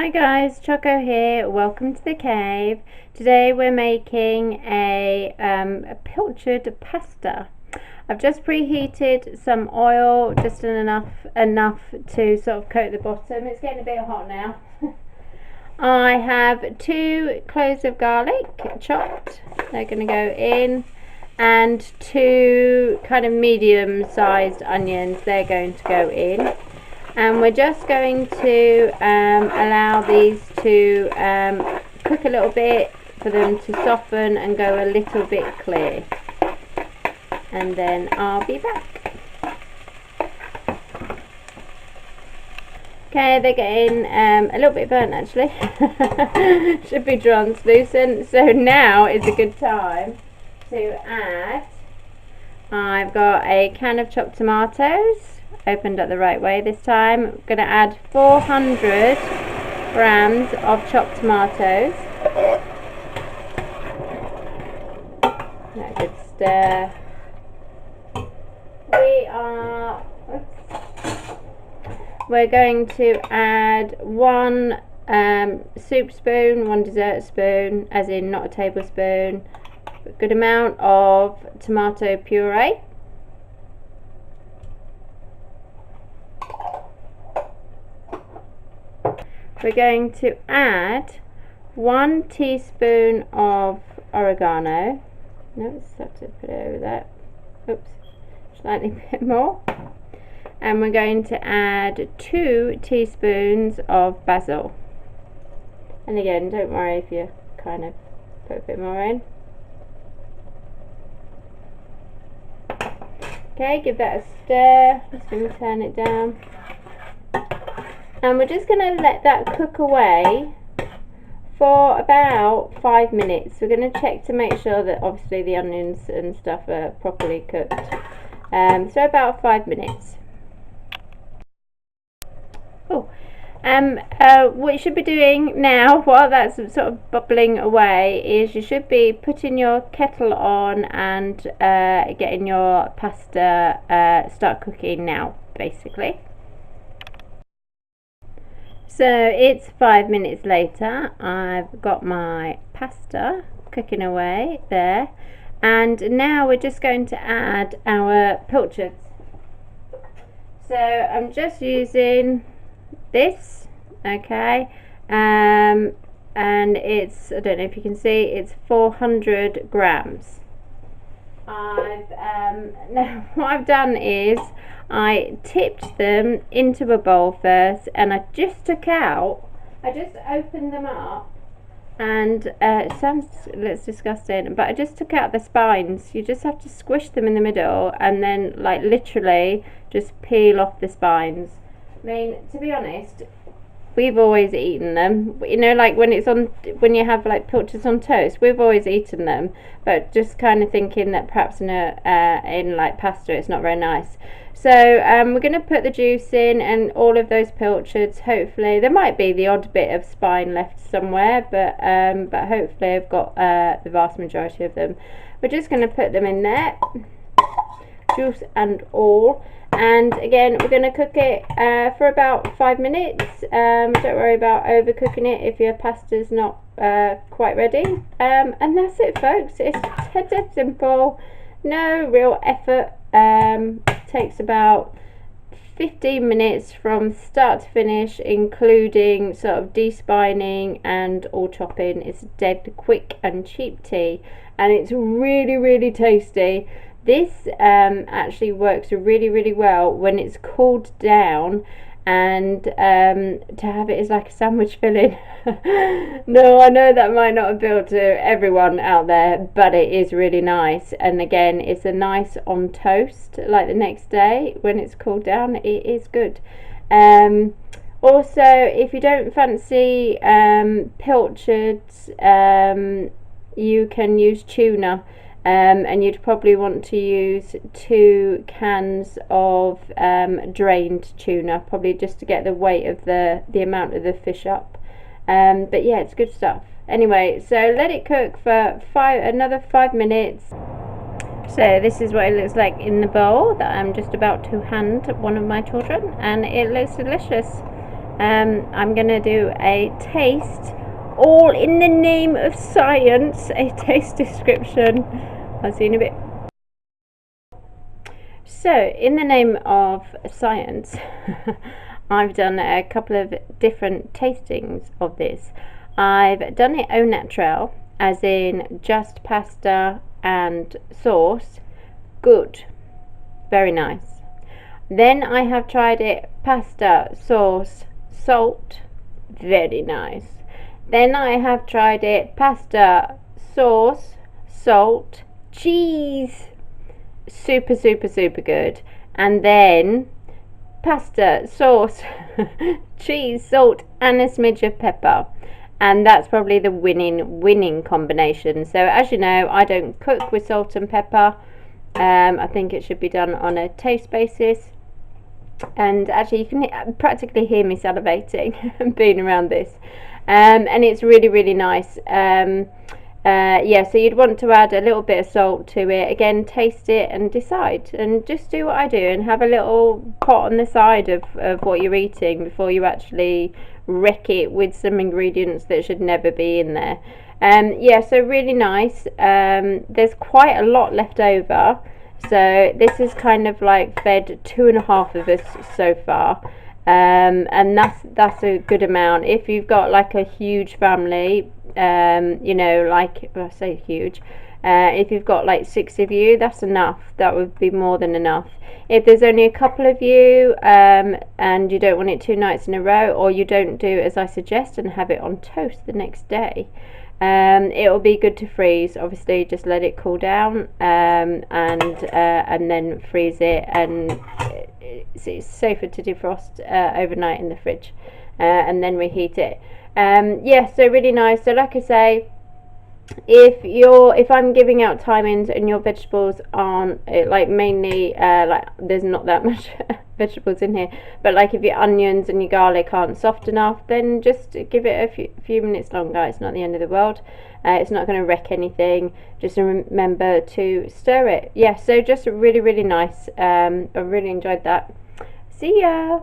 Hi guys, Choco here. Welcome to the cave. Today we're making a pilchard pasta. I've just preheated some oil, just enough to sort of coat the bottom. It's getting a bit hot now. I have 2 cloves of garlic chopped. They're going to go in, and 2 kind of medium-sized onions. They're going to go in. And we're just going to allow these to cook a little bit for them to soften and go a little bit clear, and then I'll be back. Okay, they're getting a little bit burnt actually. Should be translucent, so now is a good time to add. I've got a can of chopped tomatoes, opened up the right way this time. I'm going to add 400 grams of chopped tomatoes. That good stir. We're going to add 1 soup spoon, 1 dessert spoon, as in not a tablespoon, a good amount of tomato puree. We're going to add 1 teaspoon of oregano. No, just have to put it over there. Oops, slightly bit more. And we're going to add 2 teaspoons of basil. And again, don't worry if you kind of put a bit more in. Okay, give that a stir. Just going to turn it down. And we're just going to let that cook away for about 5 minutes. We're going to check to make sure that obviously the onions and stuff are properly cooked. So about 5 minutes. What you should be doing now, while that's sort of bubbling away, is you should be putting your kettle on and getting your pasta start cooking now, basically. So it's 5 minutes later. I've got my pasta cooking away there, and now we're just going to add our pilchards. So I'm just using this, okay, and it's, I don't know if you can see, it's 400 grams. Now what I've done is I tipped them into a bowl first, and I just opened them up, and it looks disgusting, but I just took out the spines. You just have to squish them in the middle and then like literally just peel off the spines. I mean, to be honest, we've always eaten them, you know, like when you have like pilchards on toast, we've always eaten them, but just kind of thinking that perhaps in like pasta it's not very nice. So we're going to put the juice in and all of those pilchards. Hopefully there might be the odd bit of spine left somewhere, but hopefully I've got the vast majority of them. We're just going to put them in there, juice and all. And again, we're going to cook it for about 5 minutes. Don't worry about overcooking it if your pasta's not quite ready. And that's it, folks. It's dead simple, no real effort. Takes about 15 minutes from start to finish, including sort of despining and all chopping. It's dead quick and cheap tea, and it's really tasty. This actually works really well when it's cooled down, and to have it as like a sandwich filling. No, I know that might not appeal to everyone out there, but it is really nice. And again, it's a nice on toast like the next day when it's cooled down. It is good. Also, if you don't fancy pilchards, you can use tuna. And you'd probably want to use 2 cans of drained tuna, probably just to get the weight of the amount of the fish up. But yeah, it's good stuff. Anyway, so let it cook for another 5 minutes. So this is what it looks like in the bowl that I'm just about to hand one of my children, and it looks delicious. I'm gonna do a taste, all in the name of science, a taste description. I'll see you in a bit. So, in the name of science, I've done a couple of different tastings of this. I've done it au naturel, as in just pasta and sauce. Good, very nice. Then I have tried it pasta, sauce, salt, very nice. Then I have tried it pasta, sauce, salt, cheese, super super super good. And then pasta, sauce, cheese, salt, and a smidge of pepper, and that's probably the winning combination. So as you know, I don't cook with salt and pepper. I think it should be done on a taste basis. And actually, you can practically hear me salivating being around this, and it's really really nice. Yeah, so you'd want to add a little bit of salt to it. Again, taste it and decide, and just do what I do and have a little pot on the side of what you're eating before you actually wreck it with some ingredients that should never be in there. Yeah, so really nice. There's quite a lot left over, so this is kind of like fed 2.5 of us so far. And that's a good amount. If you've got like a huge family, you know, like, well, I say huge, if you've got like 6 of you, that's enough. That would be more than enough. If there's only a couple of you, and you don't want it 2 nights in a row, or you don't do as I suggest and have it on toast the next day, it'll be good to freeze. Obviously, just let it cool down, and then freeze it, and it's safer to defrost overnight in the fridge, and then reheat it. Yeah, so really nice. So like I say, if I'm giving out timings and your vegetables aren't like mainly like there's not that much vegetables in here, but like if your onions and your garlic aren't soft enough, then just give it a few minutes longer. It's not the end of the world. It's not going to wreck anything. Just remember to stir it. Yeah, so just really really nice. I really enjoyed that. See ya.